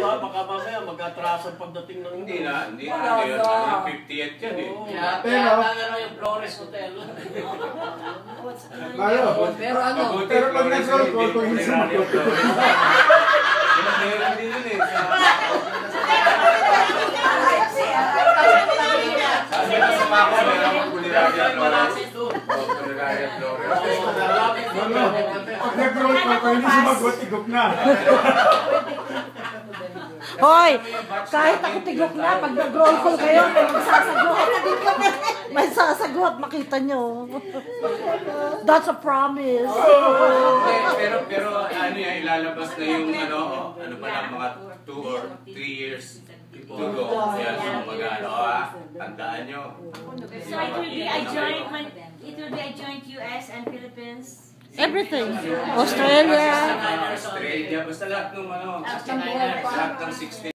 kayo ha, baka mamaya mag-atrasan pagdating ng... Hindi na, hindi na. Yung 58 yan eh. Kaya na yung Flores Hotel. Pero ano? Pero pag nag-roll call, kung hindi sumagot. Meron din yun eh. Sabi na sa mako, meron ang Pulilaria Flores. Pulilaria Flores. Pag nag-roll call, kung hindi sumagot, tigok na. Hoy, kahit ako tigok na, pag nag-roll call kayo, may sasagot, makita nyo. That's a promise. Pero ano yan, ilalabas na yung ano pa lang, mga 2 or 3 years to go. Yan, so mag-ano tandaan nyo. So it will be a joint US and Philippines. Everything. Australia. Australia, basta lahat ng lahat ng 16